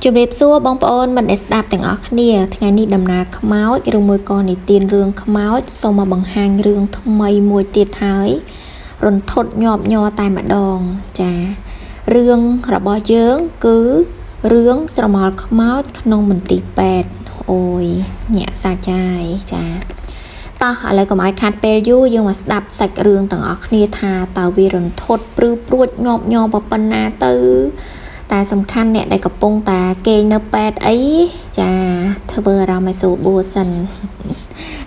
Chụp đẹp xua bong bóng mình để đạpទាំងអស់គ្នាថ្ងៃនេះដំណើរខ្មោចឬមួយក៏និទានរឿងខ្មោចសូមមកបង្ហាញរឿងថ្មីមួយទៀតហើយរន្ធត់ញាប់ញ័រតែម្ដងចារឿងរបស់យើងគឺរឿងស្រមោលខ្មោចក្នុងមន្ទីរពេទ្យអូយញាក់សាច់ហើយចាតោះឥឡូវកុំឲ្យខាត់ពេលយូរយើងមកស្ដាប់សាច់រឿងទាំងអស់គ្នាថាតើវារន្ធត់ព្រឺព្រួចញាប់ញ័រប៉ុណ្ណាទៅតែសំខាន់អ្នកដែលកំពុងតែគេងនៅពេទ្យអីចាធ្វើអារម្មណ៍ឲ្យស្រួលបួសិន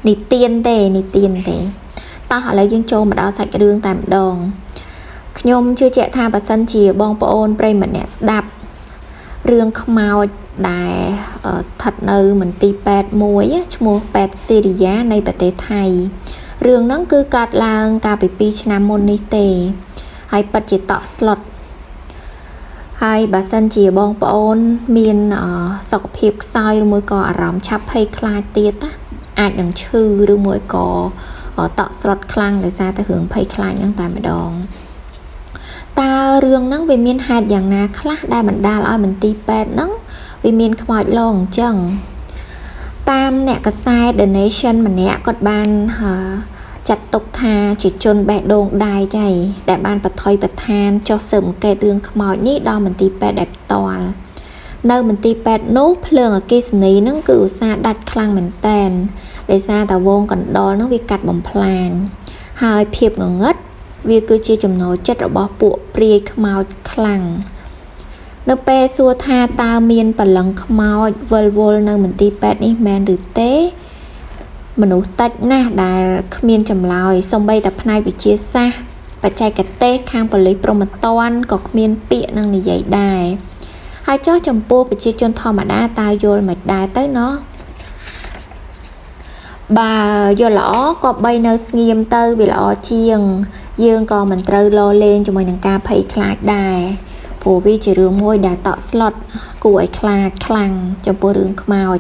នេះទៀនទេតោះឥឡូវយើងចូលមកដល់សាច់រឿងតែម្ដងខ្ញុំជឿជាក់ថាបើសិនជាបងប្អូនប្រិយមិត្តអ្នកស្ដាប់រឿងខ្មោចដែលស្ថិតនៅមន្ទីរពេទ្យមួយឈ្មោះពេទ្យស៊ីរីយ៉ានៃប្រទេសថៃរឿងហ្នឹងគឺកើតឡើងកាលពី2ឆ្នាំមុននេះទេហើយពិតជាតក់ស្លុតហើយបើសិនជាបងប្អូនមានសុខភាពខ្សោយឬមួយក៏អារម្មណ៍ឆាប់ភ័យខ្លាចទៀតណាអាចនឹងឈឺឬមួយក៏តក់ស្លុតខ្លាំងដោយសារតែរឿងភ័យខ្លាចហ្នឹងតែម្ដងតើរឿងហ្នឹងវាមានហេតុយ៉ាងណាខ្លះដែលបណ្ដាលឲ្យមន្ទីរពេទ្យហ្នឹងវាមានខ្មោចលងអញ្ចឹងតាមអ្នកកសែត The Nation ម្នាក់គាត់បានចាត់ទុកថាជាជនបេះដូងដែកហើយដែលបានបថុយបឋានចុះស៊ើបអង្កេតរឿងខ្មោចនេះដល់មន្ទីរពេទ្យដែលផ្ទាល់នៅមន្ទីរពេទ្យនោះភ្លើងអគ្គិសនីហ្នឹងគឺឧស្សាហ៍ដាច់ខ្លាំងមែនតែនដោយសារតែវងកណ្ដុរហ្នឹងវាកាត់បំផ្លាញហើយភាពងងឹតវាគឺជាចំណូលចិត្តរបស់ពួកព្រាយខ្មោចខ្លាំងនៅពេលសួរថាតើមានបលឹងខ្មោចវិលវល់នៅមន្ទីរពេទ្យនេះមែនឬទេមនុស្សតិចណាស់ដែលគ្មានចម្លើយសូម្បីតែផ្នែកវិទ្យាសាស្ត្របច្ចេកទេសខាងប៉ូលីសព្រហ្មទណ្ឌក៏គ្មានពាក្យនឹងនិយាយដែរហើយចុះចំពោះប្រជាជនធម្មតាតើយល់មិនដែរទៅណោះបើយល់ល្អក៏បីនៅស្ងៀមទៅវាល្អជាងយើងក៏មិនត្រូវលោលេងជាមួយនឹងការភ័យខ្លាចដែរព្រោះវាជារឿងមួយដែលតក់ស្លុតគួរឲ្យខ្លាចខ្លាំងចំពោះរឿងខ្មោច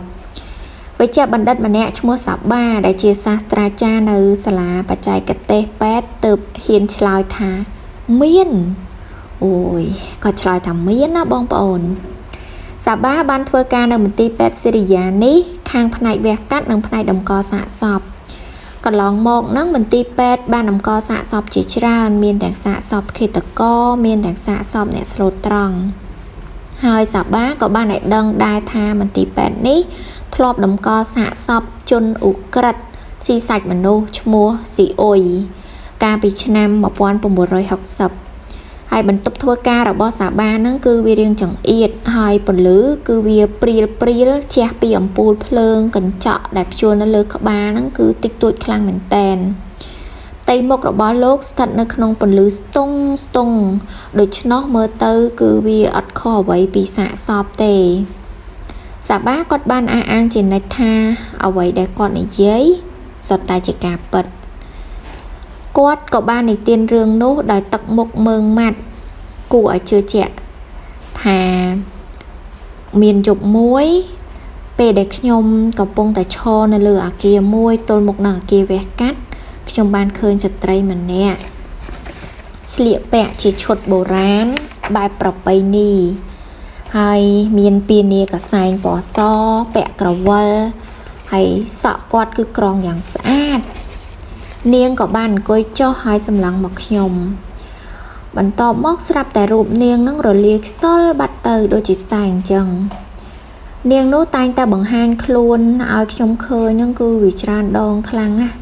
វិជ្ជបណ្ឌិតម្នាក់ឈ្មោះសាបាដែលជាសាស្ត្រាចារ្យនៅសាលាបច្ចេកទេសពេទ្យទើបហ៊ានឆ្លើយថាមានអូយគាត់ឆ្លើយថាមានណាបងប្អូនសាបាបានធ្វើការនៅមន្ទីរពេទ្យស៊ីរីយ៉ានេះខាងផ្នែកវះកាត់និងផ្នែកតម្កល់សាកសពកន្លងមកនឹងមន្ទីរពេទ្យបានតម្កល់សាកសពជាច្រើនមានទាំងសាកសពឃាតករមានទាំងសាកសពអ្នកស្លូតត្រង់ហើយសាបាក៏បានឲ្យដឹងដែរថាមន្ទីរពេទ្យនេះធ្លាប់តម្កល់សាកសពជនអ៊ុក្រិតស៊ីសាច់មនុស្សឈ្មោះស៊ីអ៊ុយកាលពីឆ្នាំ1960ហើយបន្ទប់ធ្វើការរបស់សាបាហ្នឹងគឺវារាងចង្អៀតហើយពន្លឺគឺវាព្រាលជះពីអំពូលភ្លើងកញ្ចក់ដែលព្យួរនៅលើក្បាលហ្នឹងគឺតិចតួចខ្លាំងមែនតែនផ្ទៃមុខរបស់លោកស្ថិតនៅក្នុងពន្លឺស្ទង់ដូច្នោះមើលទៅគឺវាអត់ខុសអ្វីពីសាកសពទេសាបាគាត់បានអះអាងជានិច្ចថាអ្វីដែលគាត់និយាយសុទ្ធតែជាការពិតគាត់ក៏បាននិទានរឿងនោះដោយទឹកមុខមើងម៉ាត់គួរឲ្យជឿជាក់ថាមានយប់មួយពេលដែលខ្ញុំកំពុងតែឈរនៅលើអគារមួយទល់មុខនឹងអគារវះកាត់ខ្ញុំបានឃើញស្ត្រីម្នាក់ស្លៀកពាក់ជាឈុតបុរាណបែបប្រពៃណីហើយមានពានាកសែងពណ៌សពាក់ក្រវិលហើយសក់គាត់គឺក្រងយ៉ាងស្អាតនាងក៏បានអង្គុយចុះហើយសម្លឹងមកខ្ញុំបន្ទាប់មកស្រាប់តែរូបនាងនឹងរលាយខ្សលបាត់ទៅដូចជាផ្សែងអញ្ចឹងនាងនោះតែងតែបង្ហាញខ្លួនឲ្យខ្ញុំឃើញនឹងគឺវាច្រើនដងខ្លាំងណាស់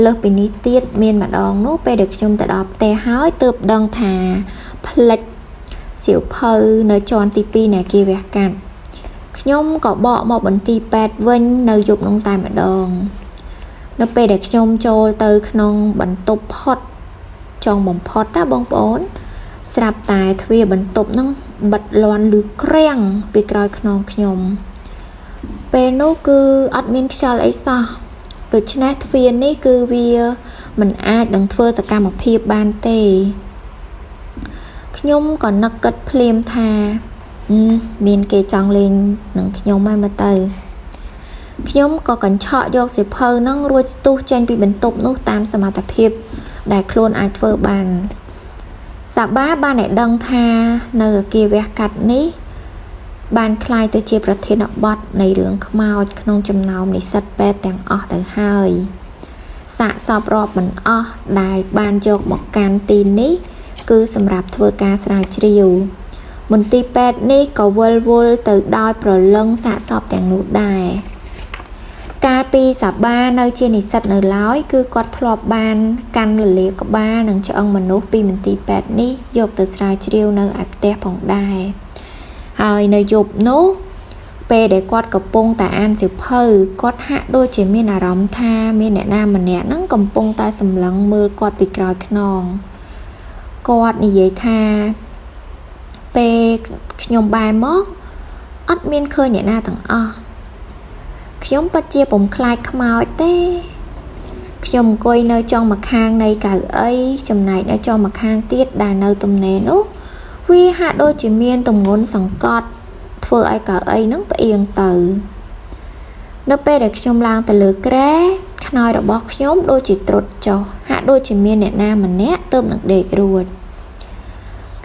លើសពីនេះទៀតមានម្ដងនោះពេលដែលខ្ញុំទៅដល់ផ្ទះហើយទើបដឹងថាផ្លិចសៀវភៅនៅជាន់ទី2នៃអគារវះកាត់ខ្ញុំក៏បកមកមន្ទីរពេទ្យវិញនៅយប់នោះតែម្ដងនៅពេលដែលខ្ញុំចូលទៅក្នុងបន្ទប់ផុតចុងបំផុតណាបងប្អូនស្រាប់តែទ្វារបន្ទប់ហ្នឹងបិទលាន់ឬក្រាំងពីក្រោយខ្នងខ្ញុំពេលនោះគឺអត់មានខ្យល់អីសោះដូច្នេះទ្វារនេះគឺវាមិនអាចនឹងធ្វើសកម្មភាពបានទេខ្ញុំក៏នឹកគិតភ្លាមថាមានគេចង់លេងនឹងខ្ញុំហើយមើលទៅខ្ញុំក៏កញ្ឆក់យកសៀវភៅហ្នឹងរួចស្ទុះចេញពីបន្ទប់នោះតាមសមត្ថភាពដែលខ្លួនអាចធ្វើបានសាបាបានឲ្យដឹងថានៅអគារវះកាត់នេះ បានคล้ายទៅជាប្រធានបទនៃរឿងខ្មោចក្នុងចំណោមនិស្សិតពេទ្យទាំងអស់ទៅហើយសាកសពរាប់មិនអស់ដែលបានយកមកកាន់ទីនេះគឺសម្រាប់ធ្វើការស្រាវជ្រាវមន្ទីរពេទ្យនេះក៏វិលវល់ទៅដោយប្រឡឹងសាកសពទាំងនោះដែរកាលពីសាបានៅជានិស្សិតនៅឡើយគឺគាត់ធ្លាប់បានកាន់លលាក្បាលនិងឆ្អឹងមនុស្សពីមន្ទីរពេទ្យនេះយកទៅស្រាវជ្រាវនៅឯផ្ទះផងដែរហើយនៅយប់នោះពេលដែលគាត់កំពុងតែអានសៀវភៅគាត់ហាក់ដូចជាមានអារម្មណ៍ថាមានអ្នកណាម្នាក់ហ្នឹងកំពុងតែសម្លឹងមើលគាត់ពីក្រោយខ្នងគាត់និយាយថាពេលខ្ញុំបែរមកអត់មានឃើញអ្នកណាទាំងអស់ខ្ញុំពិតជាពុំខ្លាចខ្មោចទេខ្ញុំអង្គុយនៅចុងម្ខាងនៃកៅអីចំណែកនៅចុងម្ខាងទៀតដែលនៅទំនេរនោះវាហាក់ដូចជាមានទម្ងន់សង្កត់ធ្វើឲ្យកៅអីនឹងផ្អៀងទៅនៅពេលដែលខ្ញុំឡើងទៅលើគ្រែខ្នើយរបស់ខ្ញុំដូចជាត្រុតចុះហាក់ដូចជាមានអ្នកណាម្នាក់ទើបនឹងដេករួច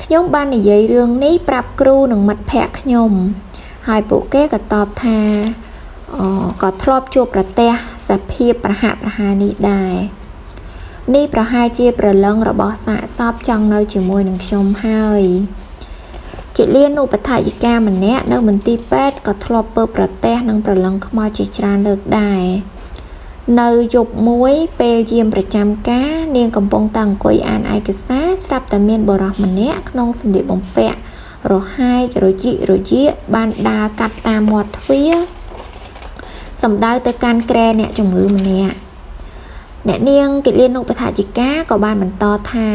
ខ្ញុំបាននិយាយរឿងនេះប្រាប់គ្រូនិងមិត្តភ័ក្តិខ្ញុំហើយពួកគេក៏តបថាក៏ធ្លាប់ជួបប្រទះសភាពប្រហាក់ប្រហែលនេះដែរនេះប្រហែលជាប្រឡឹងរបស់សាកសពចង់នៅជាមួយនឹងខ្ញុំហើយគិលានុបដ្ឋាយិកាម្នាក់នៅមន្ទីរពេទ្យក៏ធ្លាប់ពើប្រទះនឹងប្រឡឹងខ្មោចជាច្រើនលើកដែរនៅយប់មួយពេលយាមប្រចាំការនាងកំពុងតែអង្គុយអានឯកសារស្រាប់តែមានបុរសម្នាក់ក្នុងសម្លៀកបំពាក់រហែករយិរយាបានដើរកាត់តាមមាត់ទ្វារសម្ដៅទៅកាន់គ្រែអ្នកជំងឺម្នាក់អ្នកនាងគិលានុបដ្ឋាយិកាក៏បានបន្តថា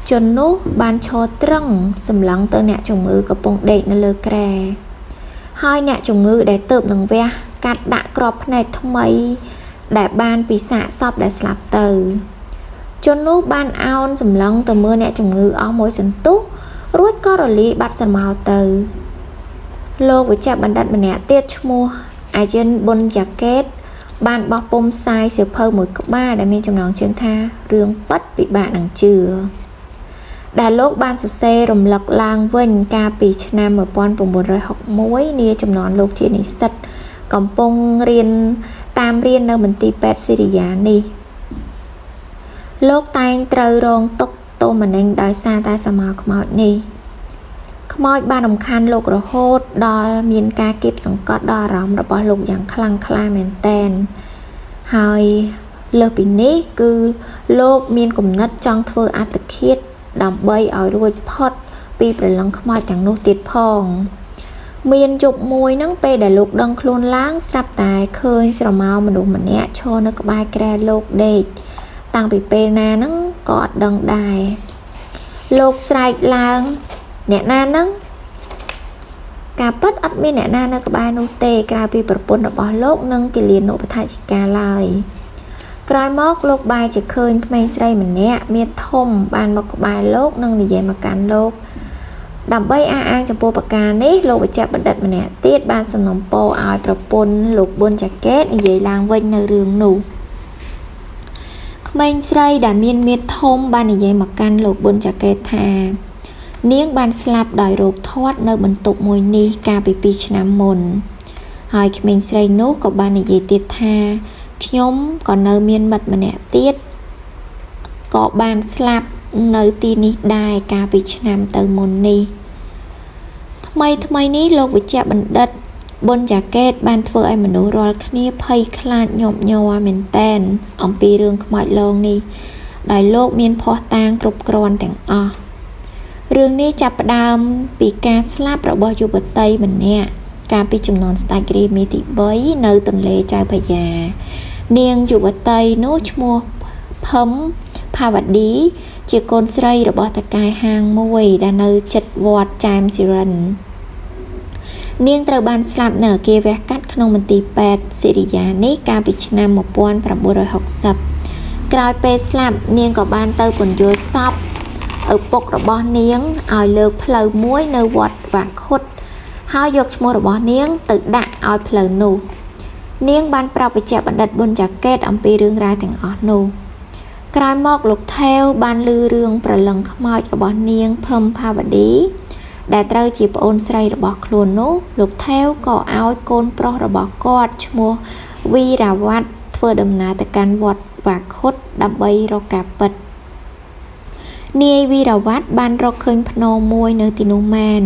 ជននោះបានឈរត្រឹងសម្លឹងទៅអ្នកជំងឺកំពុងដេកនៅលើគ្រែហើយអ្នកជំងឺដែលទើបនឹងវះកាត់ដាក់ក្របភ្នែកថ្មីដែលបានពិសាកសពដែលស្លាប់ទៅជននោះបានអោនសម្លឹងទៅមើលអ្នកជំងឺអស់មួយសន្ទុះរួចក៏រលាយបាត់ស្រមោលទៅលោកវិជ្ជបណ្ឌិតម្នាក់ទៀតឈ្មោះអាយិនប៊ុនយ៉ាកេតបានបោះពុម្ពផ្សាយសៀវភៅមួយក្បាលដែលមានចំណងជើងថារឿងប៉ិតពិបាកនឹងជឿដែលលោកបានសរសេររំលឹកឡើងវិញកាលពីឆ្នាំ1961នាចំនួនលោកជានិស្សិតកំពុងរៀននៅមន្ទីរពេទ្យស៊ីរីយ៉ានេះលោកតែងត្រូវរងទុក្ខទោមនស្សដោយសារតែសមោខ្មោចនេះខ្មោចបានរំខានលោករហូតដល់មានការគៀបសង្កត់ដល់អារម្មណ៍របស់លោកយ៉ាងខ្លាំងក្លាមែនទែនហើយលើសពីនេះគឺលោកមានគំនិតចង់ធ្វើអត្តឃាតដើម្បីឲ្យរួចផុតពីប្រឡឹងខ្មោចទាំងនោះទៀតផងមានយប់មួយហ្នឹងពេលដែលលោកដឹងខ្លួនឡើងស្រាប់តែឃើញស្រមោលមនុស្សម្នាក់ឈរនៅក្បែរគ្រែលោកដេកតាំងពីពេលណាហ្នឹងក៏អត់ដឹងដែរលោកស្រែកឡើងអ្នកណាហ្នឹងការពិតអត់មានអ្នកណានៅក្បែរនោះទេក្រៅពីប្រពន្ធរបស់លោកនិងគិលានុបដ្ឋាយិកាឡើយក្រោយមកលោកបែរជាឃើញក្មេងស្រីម្នាក់មានធំបានមកក្បែរលោកនិងនិយាយមកកាន់លោកដើម្បីអះអាងចំពោះប្រការនេះលោកវិជ្ជបណ្ឌិតម្នាក់ទៀតបានសំណូមពរឲ្យប្រពន្ធលោកប៊ុនចាកេតនិយាយឡើងវិញនៅរឿងនោះក្មេងស្រីដែលមានមាឌធំបាននិយាយមកកាន់លោកប៊ុនចាកេតថានាងបានស្លាប់ដោយរោគធាត់នៅបន្ទប់មួយនេះកាលពី2ឆ្នាំមុនហើយក្មេងស្រីនោះក៏បាននិយាយទៀតថាខ្ញុំក៏នៅមានមិត្តម្នាក់ទៀតក៏បានស្លាប់នៅទីនេះដែរកាលពីឆ្នាំទៅមុននេះថ្មីនេះលោកវិជ្ជបណ្ឌិតប៊ុនចាកេតបានធ្វើឲ្យមនុស្សរាល់គ្នាភ័យខ្លាចញាប់ញ័រមែនតែនអំពីរឿងខ្មោចលងនេះដែលលោកមានភស្តុតាងគ្រប់គ្រាន់ទាំងអស់រឿងនេះចាប់ផ្ដើមពីការស្លាប់របស់យុវតីម្នាក់កាលពីចំនួនស្ដេចរាមាទី3នៅទន្លេចៅភយ៉ានាងយុវតីនោះឈ្មោះភឹមផាវឌីជាកូនស្រីរបស់តកែហាងមួយដែលនៅជិតវត្តចែមស៊ីរិននាងត្រូវបានស្លាប់នៅអគារវះកាត់ក្នុងមន្ទីរពេទ្យស៊ីរីយ៉ានេះកាលពីឆ្នាំ1960ក្រោយពេលស្លាប់នាងក៏បានទៅពន្យល់សពឪពុករបស់នាងឲ្យលើកផ្លូវមួយនៅវត្តវ៉ាខុតហើយយកឈ្មោះរបស់នាងទៅដាក់ឲ្យផ្លូវនោះនាងបានប្រាប់វិជ្ជបណ្ឌិតប៊ុនចាកេតអំពីរឿងរ៉ាវទាំងអស់នោះក្រោយមកលោកថេវបានឮរឿងប្រឡឹងខ្មោចរបស់នាងភឹមផាវឌី ដែលត្រូវជាប្អូនស្រីរបស់ខ្លួននោះលោកថេវក៏ឲ្យកូនប្រុសរបស់គាត់ឈ្មោះវីរវត្តធ្វើដំណើរទៅកាន់វត្តវាខុតដើម្បីរកការពិតនាយវីរវត្តបានរកឃើញភ្នំមួយនៅទីនោះមែន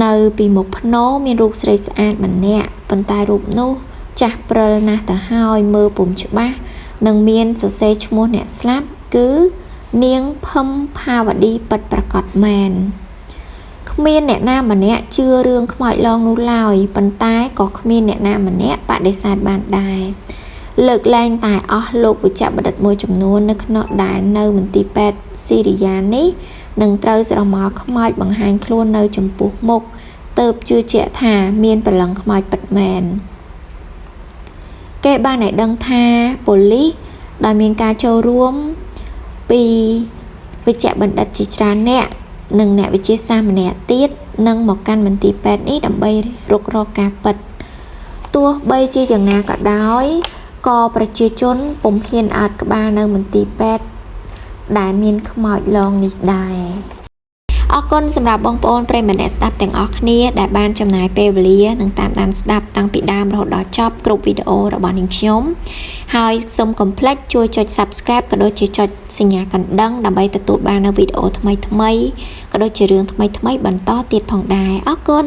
នៅពីមុខភ្នំមានរូបស្រីស្អាតម្នាក់ប៉ុន្តែរូបនោះចាស់ព្រិលណាស់ទៅហើយមើលពុំច្បាស់និងមានសរសេរឈ្មោះអ្នកស្លាប់គឺនាងភឹមផាវឌីពិតប្រាកដមែនគ្មានអ្នកណាម្នាក់ជឿរឿងខ្មោចលងនោះឡើយប៉ុន្តែក៏គ្មានអ្នកណាម្នាក់បដិសេធបានដែរលើកលែងតែអស់លោកវិជ្ជបណ្ឌិតមួយចំនួននៅក្នុងដែលនៅមន្ទីរពេទ្យស៊ីរីយ៉ានេះនឹងត្រូវស្រមោលខ្មោចបង្ហាញខ្លួននៅចំពោះមុខទើបជឿជាក់ថាមានព្រលឹងខ្មោចពិតមែនគេបានឲ្យដឹងថាប៉ូលីសដែលមានការចូលរួមពីវិជ្ជបណ្ឌិតជាច្រើនអ្នកនិងអ្នកវិទ្យាសាស្ត្រម្នាក់ទៀតនឹងមកកាន់មន្ទីរពេទ្យនេះដើម្បីរុករកការពិតទោះបីជាយ៉ាងណាក៏ដោយក៏ប្រជាជនពុំហ៊ានអើតក្បាលនៅមន្ទីរពេទ្យដែលមានខ្មោចលងនេះដែរអរគុណសម្រាប់បងប្អូនប្រិយមិត្តអ្នកស្ដាប់ទាំងអស់គ្នាដែលបានចំណាយពេលវេលានិងតាមដានស្ដាប់តាំងពីដើមរហូតដល់ចប់គ្រប់វីដេអូរបស់នាងខ្ញុំហើយសូមកុំភ្លេចជួយចុច Subscribe ក៏ដូចជាចុចសញ្ញាកណ្ដឹងដើម្បីទទួលបាននូវវីដេអូថ្មីៗក៏ដូចជារឿងថ្មីៗបន្តទៀតផងដែរអរគុណ